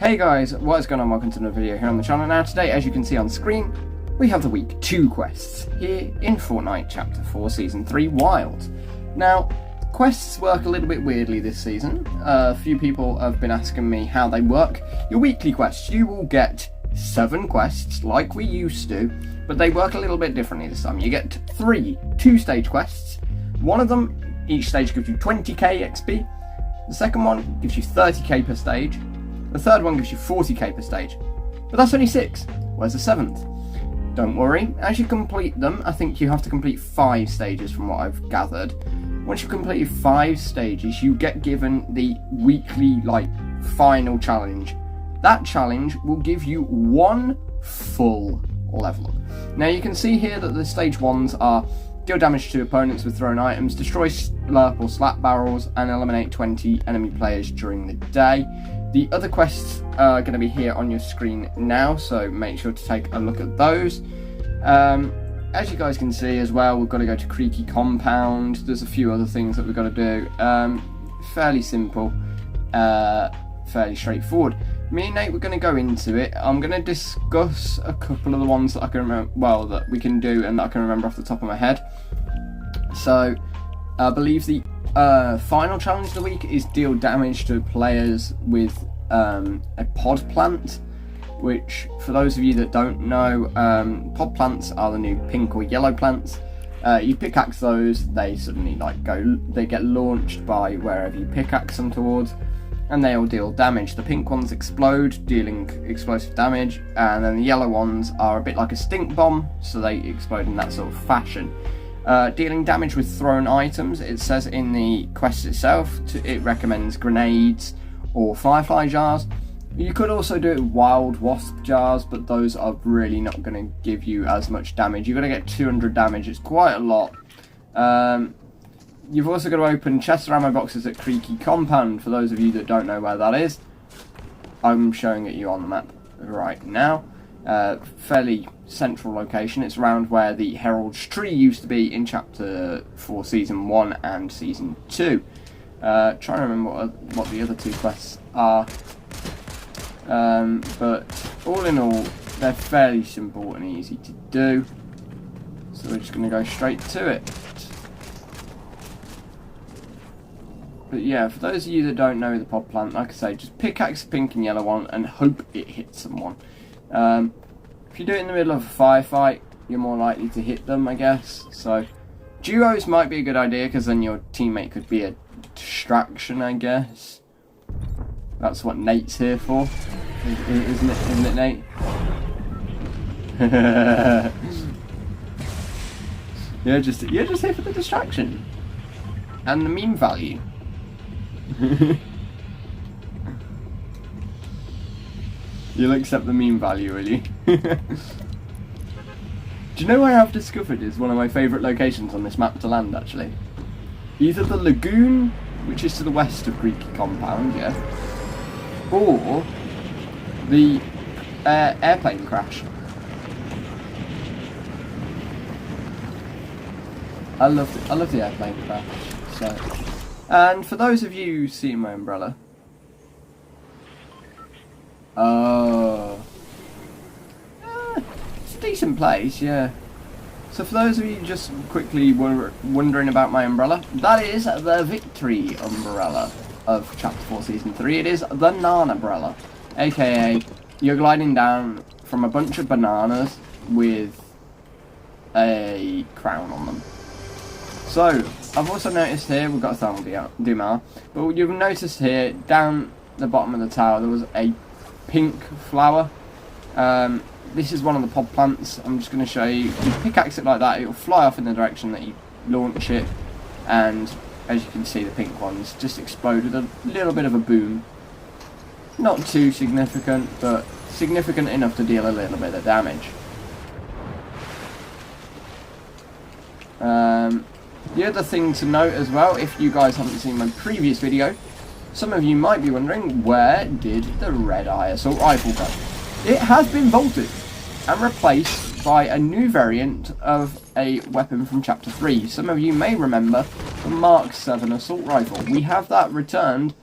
Hey guys, what is going on? Welcome to another video here on the channel. Now today, as you can see on screen, we have the week 2 quests here in Fortnite Chapter 4 Season 3 Wilds. Now, quests work a little bit weirdly this season. A few people have been asking me how they work. Your weekly quests, you will get 7 quests like we used to, but they work a little bit differently this time. You get 3 2-stage quests. One of them, each stage gives you 20k XP. The second one gives you 30k per stage. The third one gives you 40k per stage. But that's only 6. Where's the 7th? Don't worry, as you complete them, I think you have to complete 5 stages from what I've gathered. Once you've completed 5 stages, you get given the weekly, final challenge. That challenge will give you 1 full level up. Now you can see here that the stage 1s are deal damage to opponents with thrown items, destroy slurp or slap barrels, and eliminate 20 enemy players during the day. The other quests are going to be here on your screen now, so make sure to take a look at those. As you guys can see as well, we've got to go to Creaky Compound. There's a few other things that we've got to do. Fairly simple, fairly straightforward. Me and Nate, we're going to go into it. I'm going to discuss a couple of the ones that I can remember, well, that we can do and that I can remember off the top of my head. So, I believe the final challenge of the week is deal damage to players with a pod plant, which, for those of you that don't know, pod plants are the new pink or yellow plants. You pickaxe those, they suddenly they get launched by wherever you pickaxe them towards, and they all deal damage. The pink ones explode, dealing explosive damage, and then the yellow ones are a bit like a stink bomb, so they explode in that sort of fashion. Dealing damage with thrown items, it says in the quest itself, it recommends grenades or firefly jars. You could also do it with wild wasp jars, but those are really not going to give you as much damage. You're going to get 200 damage, it's quite a lot. You've also got to open chest ammo boxes at Creaky Compound. For those of you that don't know where that is, I'm showing it you on the map right now. Fairly central location. It's around where the Herald's Tree used to be in Chapter 4 Season 1 and Season 2. Trying to remember what the other 2 quests are. But all in all, they're fairly simple and easy to do. So we're just going to go straight to it. But yeah, for those of you that don't know the pod plant, like I say, just pickaxe the pink and yellow one and hope it hits someone. If you do it in the middle of a firefight, you're more likely to hit them, I guess. So duos might be a good idea, because then your teammate could be a distraction, I guess. That's what Nate's here for, isn't it, Nate? You're just here for the distraction and the meme value. You'll accept the meme value, will you? Do you know where I've discovered is one of my favourite locations on this map to land, actually? Either the lagoon, which is to the west of Creaky Compound, yeah, or the airplane crash. I love the airplane crash. So, and for those of you seeing my umbrella, it's a decent place, yeah. So for those of you just quickly wondering about my umbrella, that is the Victory umbrella of Chapter 4 Season 3. It is the Nana umbrella, aka you're gliding down from a bunch of bananas with a crown on them. So, I've also noticed here, we've got a thermal DMR, but you've noticed here, down the bottom of the tower, there was a pink flower. This is one of the pod plants. I'm just going to show you. You pickaxe it like that, it will fly off in the direction that you launch it, and as you can see, the pink ones just exploded a little bit of a boom. Not too significant, but significant enough to deal a little bit of damage. The other thing to note as well, if you guys haven't seen my previous video, some of you might be wondering, where did the red eye assault rifle go? It has been vaulted and replaced by a new variant of a weapon from Chapter 3. Some of you may remember the Mark 7 assault rifle. We have that returned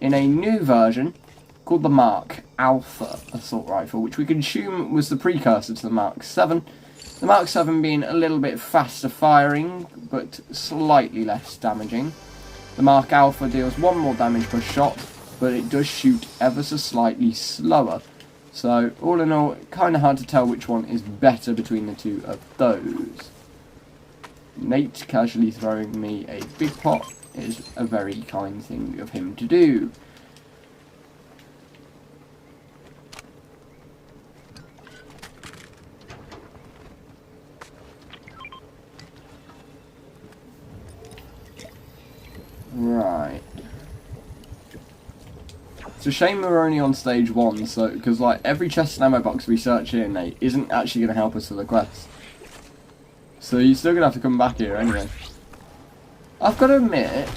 in a new version called the Mark Alpha assault rifle, which we can assume was the precursor to the Mark 7. The Mark 7 being a little bit faster firing, but slightly less damaging. The Mark Alpha deals 1 more damage per shot, but it does shoot ever so slightly slower. So, all in all, kind of hard to tell which one is better between the two of those. Nate casually throwing me a big pot is a very kind thing of him to do. Right. It's a shame we're only on stage 1, so because like every chest and ammo box we search here, Nate, isn't actually going to help us for the quest. So you're still going to have to come back here anyway. I've got to admit,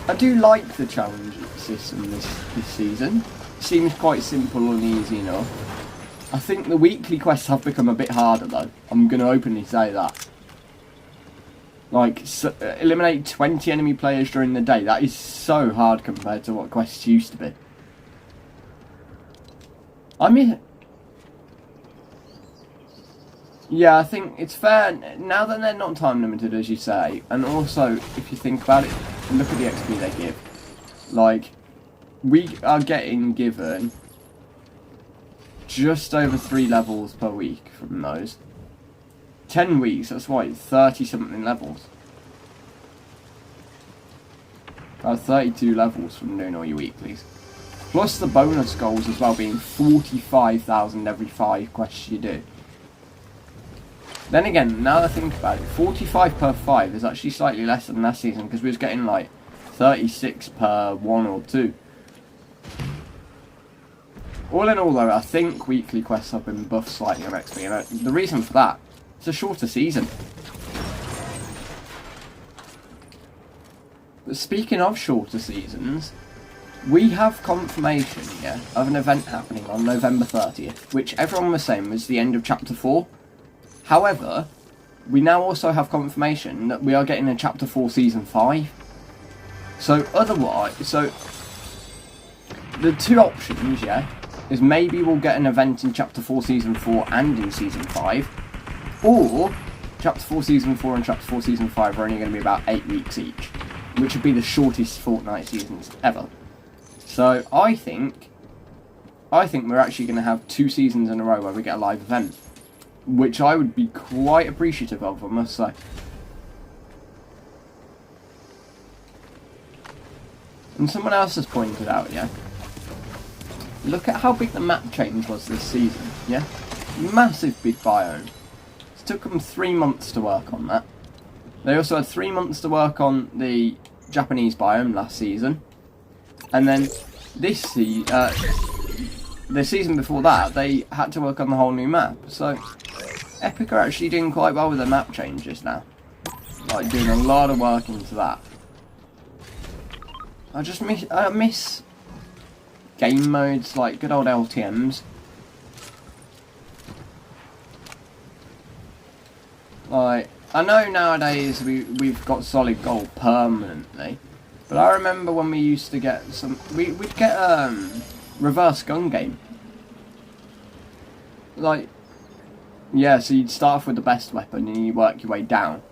I do like the challenge system this season. It seems quite simple and easy enough. I think the weekly quests have become a bit harder though. I'm going to openly say that. Like, eliminate 20 enemy players during the day. That is so hard compared to what quests used to be. I mean, yeah, I think it's fair now that they're not time limited, as you say, and also if you think about it, look at the XP they give. Like, we are getting given just over 3 levels per week from those. 10 weeks, that's what, 30 something levels. 32 levels from doing all your weeklies. Plus the bonus goals as well being 45,000 every 5 quests you do. Then again, now that I think about it, 45 per 5 is actually slightly less than last season because we was getting like 36 per 1 or 2. All in all though, I think weekly quests have been buffed slightly on XP, and the reason for that, it's a shorter season. But speaking of shorter seasons, we have confirmation here of an event happening on November 30th, which everyone was saying was the end of Chapter 4. However, we now also have confirmation that we are getting a Chapter 4 Season 5. So otherwise, the two options, yeah, is maybe we'll get an event in Chapter 4 Season 4 and in Season 5, or Chapter 4 Season 4 and Chapter 4 Season 5 are only going to be about 8 weeks each, which would be the shortest Fortnite seasons ever. So I think we're actually going to have 2 seasons in a row where we get a live event, which I would be quite appreciative of, I must say. And someone else has pointed out, yeah, look at how big the map change was this season, yeah? Massive big biome. It took them 3 months to work on that. They also had 3 months to work on the Japanese biome last season. And then the season before that, they had to work on the whole new map. So Epic are actually doing quite well with the map changes now. Like, doing a lot of work into that. I miss game modes like good old LTMs. Like, I know nowadays we've got solid gold permanently, but I remember when we used to get we'd get reverse gun game. Like, yeah, so you'd start off with the best weapon and you work your way down.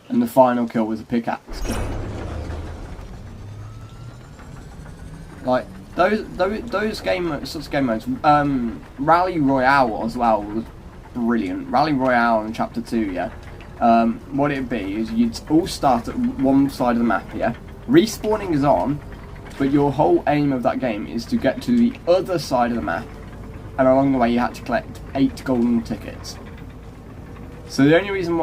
And the final kill was a pickaxe kill. Like, those sorts of game modes, Rally Royale as well was brilliant. Rally Royale in Chapter 2, yeah. What it'd be is you'd all start at one side of the map, yeah. Respawning is on, but your whole aim of that game is to get to the other side of the map, and along the way you had to collect 8 golden tickets. So the only reason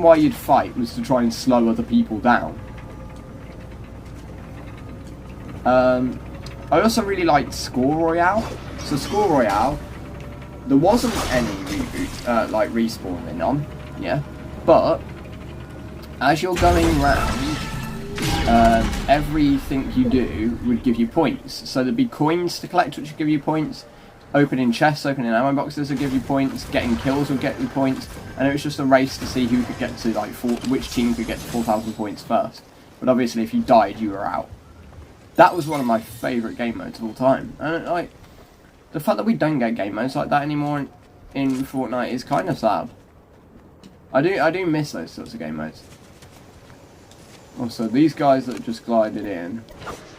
why you'd fight was to try and slow other people down. I also really liked Score Royale. So Score Royale, there wasn't any reboot, like respawning on, yeah, but as you're going round, everything you do would give you points. So there'd be coins to collect which would give you points, opening chests, opening ammo boxes would give you points, getting kills would get you points, and it was just a race to see who could get to, like, which team could get to 4,000 points first. But obviously if you died, you were out. That was one of my favourite game modes of all time. And like, the fact that we don't get game modes like that anymore in Fortnite is kind of sad. I do miss those sorts of game modes. Also, these guys that just glided in,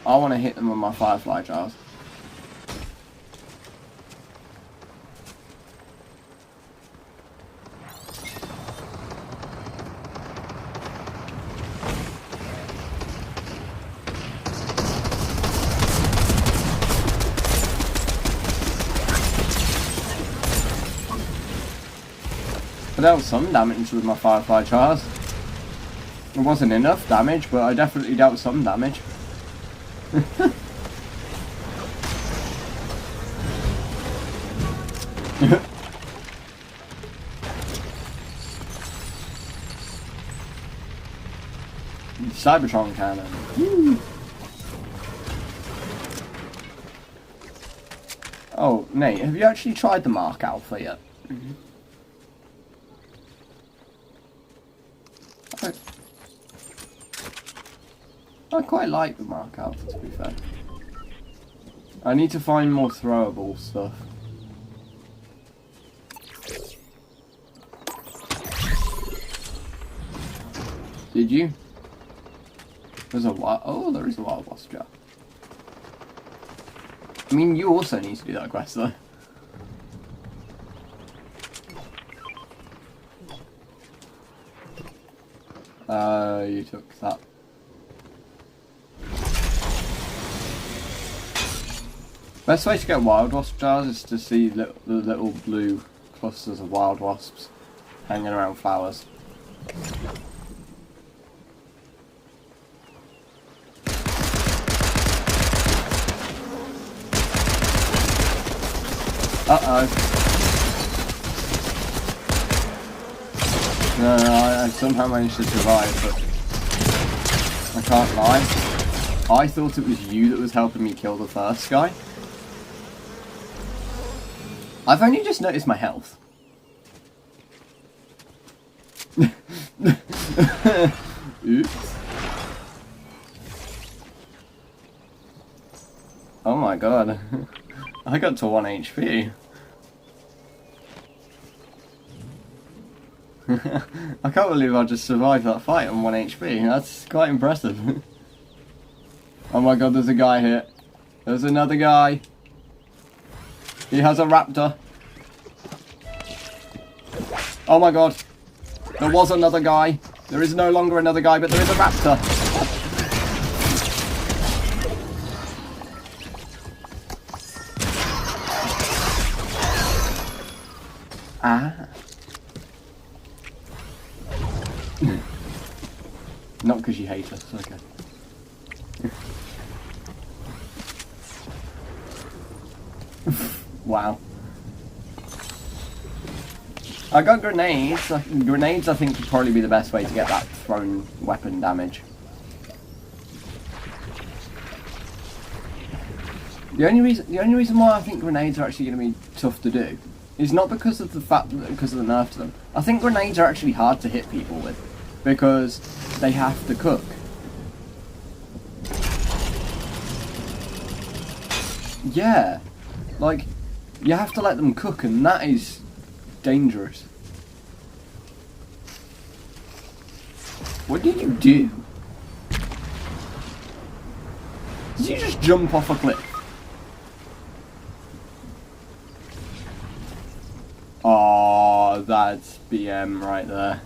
I want to hit them with my firefly jars. But that was some damage with my firefly jars. It wasn't enough damage, but I definitely dealt some damage. Cybertron cannon. Woo. Oh, Nate, have you actually tried the Mark Alpha yet? Mm-hmm. I quite like the Mark Alpha, to be fair. I need to find more throwable stuff. Did you? There's a wild... Oh, there is a wild wasp jar. I mean, you also need to do that quest, though. You took that. Best way to get wild wasp jars is to see the little blue clusters of wild wasps hanging around flowers. Uh-oh. No, I somehow managed to survive, but I can't lie. I thought it was you that was helping me kill the first guy. I've only just noticed my health. Oops. Oh my god. I got to 1 HP. I can't believe I just survived that fight on 1 HP. That's quite impressive. Oh my god, there's a guy here. There's another guy. He has a raptor. Oh my god. There was another guy. There is no longer another guy, but there is a raptor. Ah. Not because you hate us, okay. Wow. I got grenades. Grenades, I think, would probably be the best way to get that thrown weapon damage. The only reason why I think grenades are actually going to be tough to do is not because of the fact that because of the nerf to them. I think grenades are actually hard to hit people with because they have to cook. Yeah, like you have to let them cook, and that is dangerous. What did you do? Did you just jump off a cliff? Oh, that's BM right there.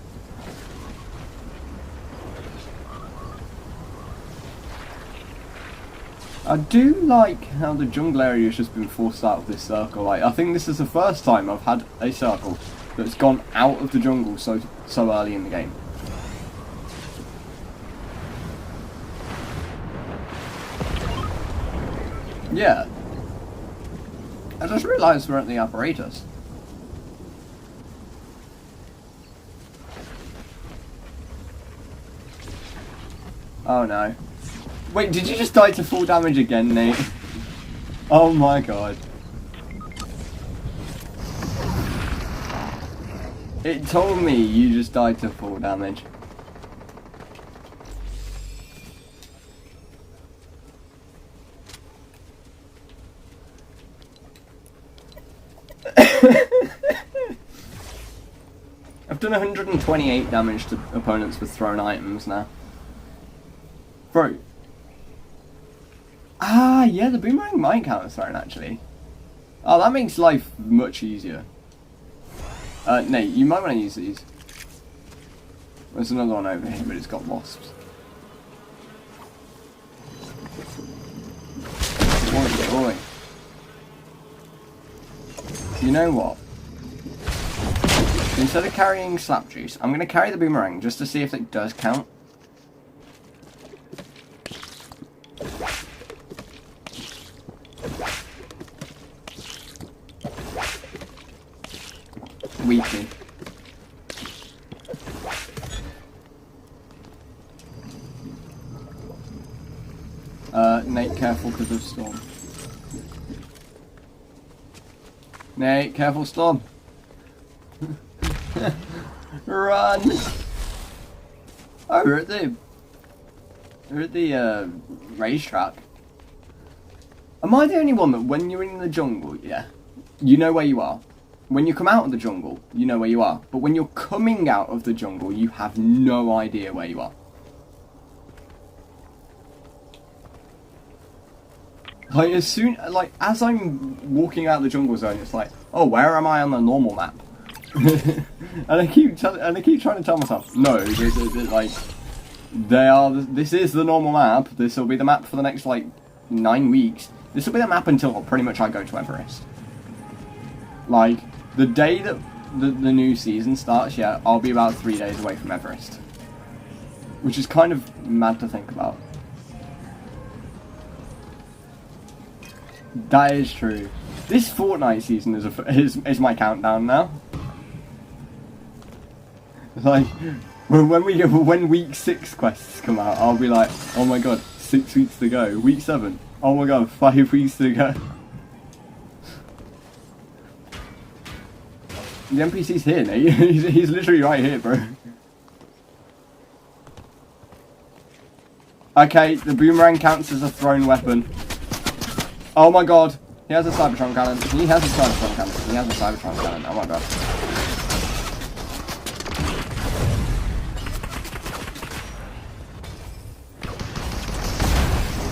I do like how the jungle area has just been forced out of this circle. Like, I think this is the first time I've had a circle that's gone out of the jungle so early in the game. Yeah. I just realised we're at the apparatus. Oh no. Wait, did you just die to full damage again, Nate? Oh my god. It told me you just died to full damage. I've done 128 damage to opponents with thrown items now. Bro. Ah, yeah, the boomerang might count as thrown, actually. Oh, that makes life much easier. Nate, you might want to use these. There's another one over here, but it's got wasps. Oi, oi. You know what? Instead of carrying slap juice, I'm going to carry the boomerang just to see if it does count. Weakly. Nate, careful because of storm. Nate, careful storm. Run! Oh, we're at the racetrack. Am I the only one that when you're in the jungle, yeah, you know where you are? When you come out of the jungle, you know where you are. But when you're coming out of the jungle, you have no idea where you are. Like, as I'm walking out of the jungle zone, it's like, oh, where am I on the normal map? and I keep trying to tell myself, no, this is the normal map. This will be the map for the next, 9 weeks. This will be the map until pretty much I go to Everest. Like, the day that the new season starts, yeah, I'll be about 3 days away from Everest. Which is kind of mad to think about. That is true. This Fortnite season is my countdown now. Like, when week 6 quests come out, I'll be like, oh my god, 6 weeks to go. Week 7, oh my god, 5 weeks to go. The NPC's here, Nate. He's literally right here, bro. Okay, the boomerang counts as a thrown weapon. Oh my god, he has a Cybertron cannon. He has a Cybertron cannon. He has a Cybertron cannon. Oh my god.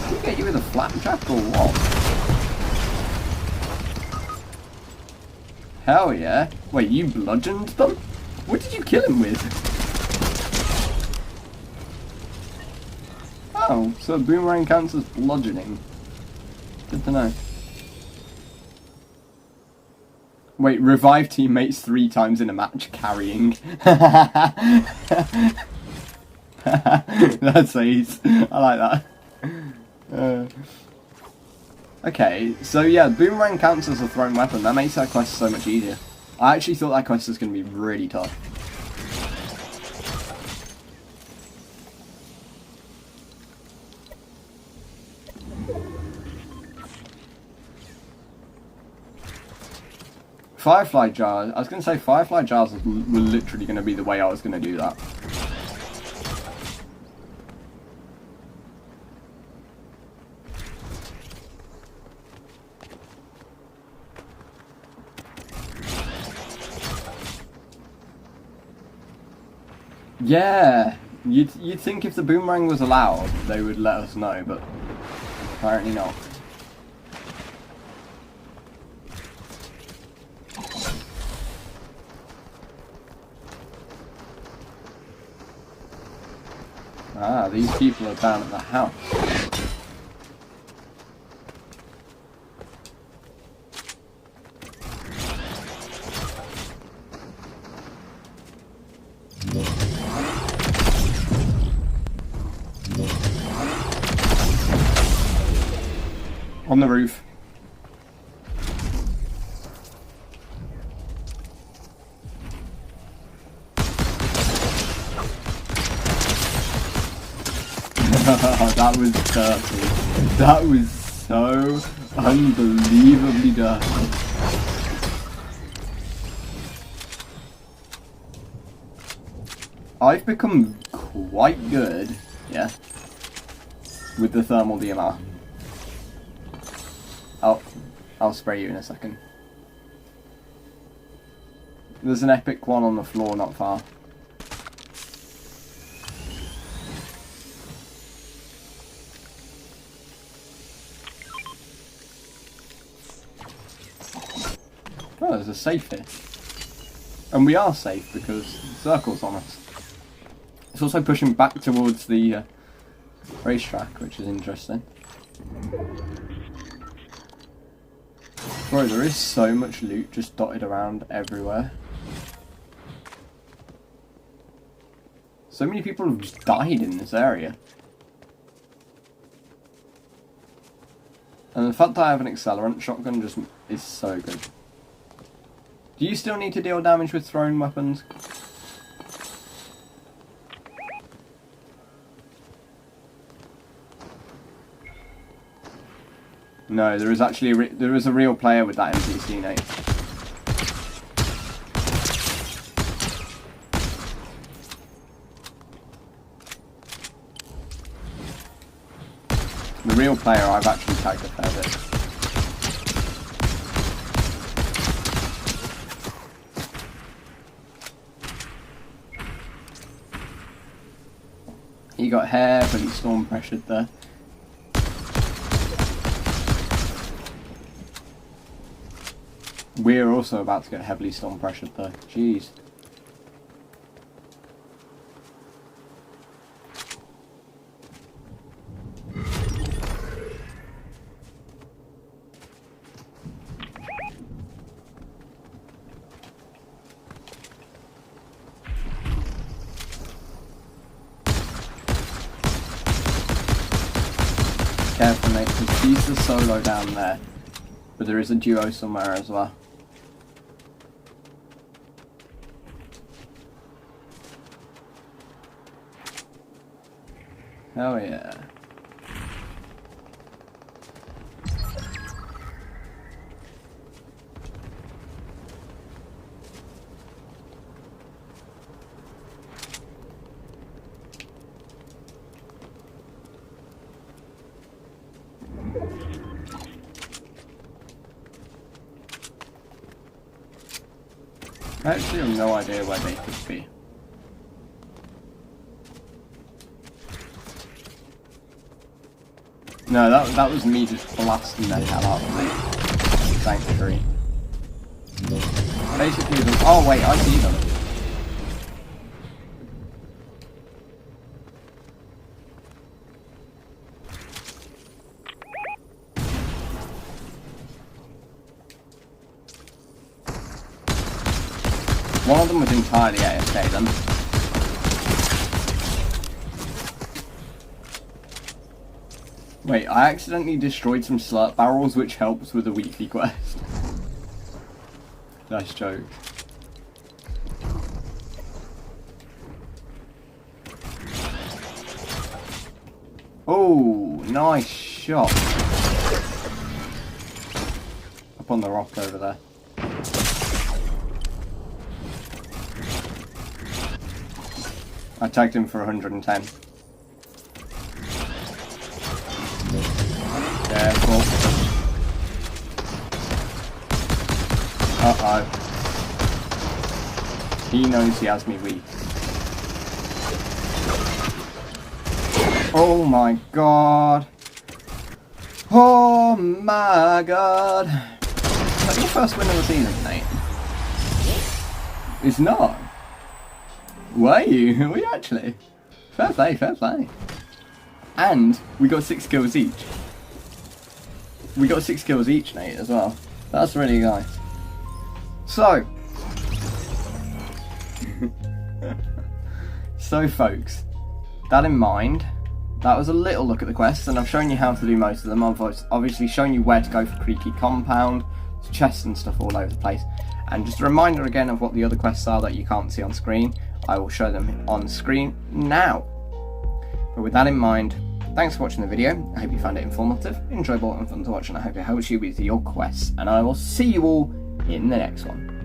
Did he get you with a flapjack or what? Hell yeah. Wait, you bludgeoned them? What did you kill him with? Oh, so boomerang counts as bludgeoning. Good to know. Wait, revive teammates 3 times in a match carrying. That's ace. I like that. Okay, so yeah, boomerang counts as a thrown weapon. That makes that quest so much easier. I actually thought that quest was going to be really tough. Firefly jars. I was going to say firefly jars were literally going to be the way I was going to do that. Yeah, you'd think if the boomerang was allowed, they would let us know, but apparently not. Ah, these people are down at the house. On the roof. That was dirty. That was so unbelievably dirty. I've become quite good, yeah, with the thermal DMR. I'll spray you in a second. There's an epic one on the floor not far. Oh, there's a safe here. And we are safe because the circle's on us. It's also pushing back towards the racetrack, which is interesting. Bro, there is so much loot just dotted around everywhere. So many people have just died in this area. And the fact that I have an accelerant shotgun just is so good. Do you still need to deal damage with thrown weapons? No, there is actually there is a real player with that NPC, Nate. The real player I've actually tagged a fair bit. He got hair, but he's storm pressured there. We're also about to get heavily storm pressured though. Jeez. Careful, mate, because he's the solo down there, but there is a duo somewhere as well. Oh yeah. I actually have no idea where they could be. No, that was me just blasting the hell out of the sanctuary. Basically, oh wait, I see them. One of them was entirely AFK then. Wait, I accidentally destroyed some slurp barrels, which helps with the weekly quest. Nice joke. Oh, nice shot. Up on the rock over there. I tagged him for 110. Careful. Uh-oh. He knows he has me weak. Oh my god. Oh my god. Is that your first win of the season, mate? It's not. Were you? Were you actually? Fair play, fair play. And we got 6 kills each. We got 6 kills each, Nate, as well. That's really nice. So. So, folks. That in mind, that was a little look at the quests, and I've shown you how to do most of them. I've obviously shown you where to go for Creaky Compound, chests and stuff all over the place. And just a reminder again of what the other quests are that you can't see on screen. I will show them on screen now. But with that in mind, thanks for watching the video. I hope you found it informative, enjoyable and fun to watch, and I hope it helps you with your quests. And I will see you all in the next one.